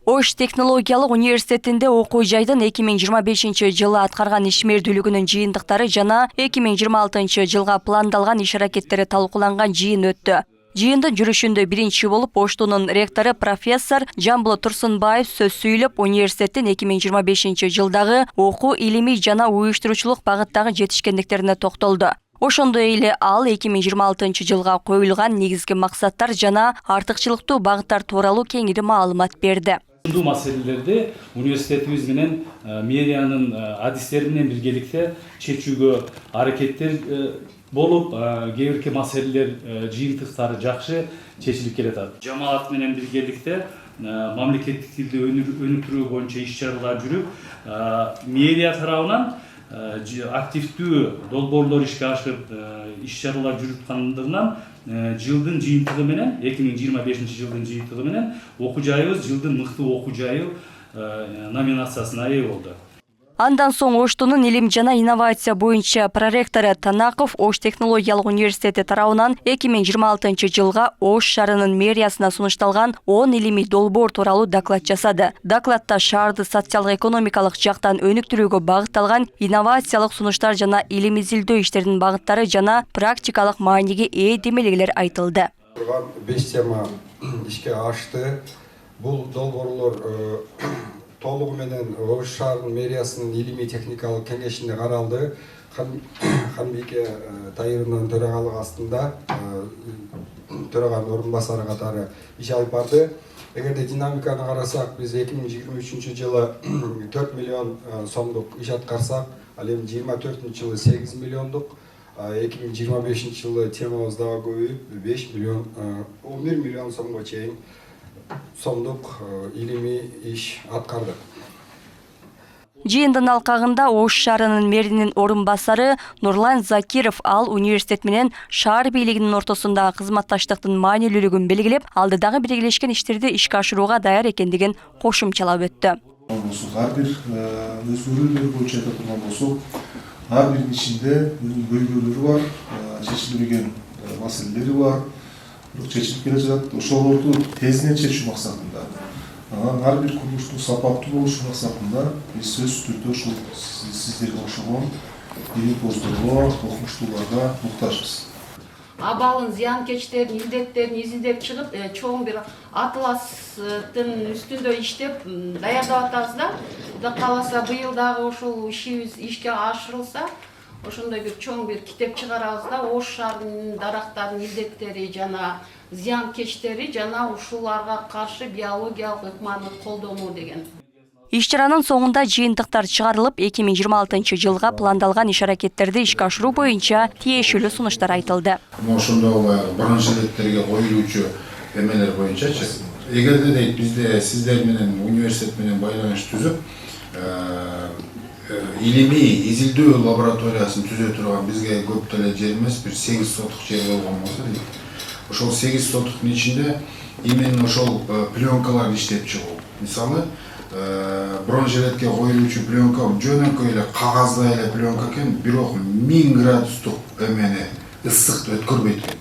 Ош технологиялык университетинде окуу жайдын 2025-жылы аткарган ишмердүүлүгүнүн жыйынтыктары жана 2026-жылга пландалган иш-аракеттери талкууланган жыйын өттү. Жыйындын жүрүшүндө биринчи болуп Оштунун ректору профессор Жамбыл Турсунбаев сөз сүйлөп, университеттин 2025-жылдагы окуу, илимий жана уюштуруучулук багыттагы жетишкендиктерине токтолду. Ошондой эле ал 2026-жылга коюлган негизги максаттар жана артыкчылыктуу багыттар тууралуу кеңири маалымат берди. Бул маселелерди университетибиз менен мэриянын адистери менен биргеликте чечүүгө аракеттер болуп, кээ бирки маселелер жыйынтыктары жакшы чечилип келатат. Жамаат менен биргеликте мамлекеттик тилди өнүктүрүү боюнча иш-чаралар жүрүп, мэрия тарабынан активдүү долбоорлор ишке ашып, иш-чаралар жүрүп аткандыгынан жылдын жыйынтыгы менен 2025-жылдын жыйынтыгы менен окуу жайыбыз жылдын мыкты окуу жайы номинациясына ээ болду. Андан соң Оштунун илим жана инновация боюнча проректору Танаков Ош технологиялык университети тарабынан 2026-жылга Ош шаарынын мэриясына сунушталган 10 илимий долбоор тууралуу доклад жасады. Докладта шаарды социалдык-экономикалык жактан өнүктүрүүгө багытталган инновациялык сунуштар жана илим изилдөө иштеринин багыттары жана практикалык мааниге ээ демелегелер айтылды. 5 тема ишке ашты. Бул долбоорлор толугу менен Ош шаарынын мэриясынын илимий техникалык кеңешинде каралды. Ханбике Тайырынын төрагалыгы астында төраганын орун басары катары иш алып барды. Эгерде динамиканы карасак, биз 2023-жылы 4 миллион сомдук иш аткарсак, ал эми 24-жылы 8 миллиондук, 2025-жылы темабыз дагы көбөйүп 5 миллион 11 миллион сомго чейин сомдук илимий иш аткарды. Жыйындын алкагында Ош шаарынын мэринин орун басары Нурлан Закиров ал университет менен шаар бийлигинин ортосундагы кызматташтыктын маанилүүлүгүн белгилеп, алдыдагы биргелешкен иштерди ишке ашырууга даяр экендигин кошумчалап өттү. Ар бир өзгөрүүлөр боюнча айта турган болсок, ар биринин ичинде көйгөйлөрү бар, чечилбеген маселелери бар. Чечилип келе жатат. Ошолорду тезинен чечүү максатында, ар бир курулуштун сапаттуу болушу максатында биз сөзсүз түрдө ушул сиздерге окшогон илимпоздорго, окумуштууларга муктажбыз. Абалын, зыянкечтерин, илдеттерин изилдеп чыгып, чоң бир атластын үстүндө иштеп даярдап атабыз да. Кудай кааласа быйыл дагы ошол ишибиз ишке ашырылса, ошондой бир чоң бир китеп чыгарабыз да. Ош шаарынын дарактарынын илдеттери жана зыянкечтери жана ушуларга каршы биологиялык ыкманы колдонуу деген. Иш-чаранын соңунда жыйынтыктар чыгарылып, 2026-жылга пландалган иш-аракеттерди ишке ашыруу боюнча тиешелүү сунуштар айтылды. Ошондо бронжилеттерге коюлуучу эмелер боюнчачы, эгерде дейт бизде сиздер менен университет менен байланыш түзүп, илимий изилдөө лабораториясын түзө турган бизге көп деле жер эмес, бир 8 сотук жер болгон болсо дейт. Ошол 8 сотуктун ичинде именно ошол пленкаларды иштеп чыгуу. Мисалы, бронжилетке коюлуучу пленка жөнөкөй эле кагаздай эле пленка экен, бирок 1000 градустук эмени ысыкты өткөрбөйт экен.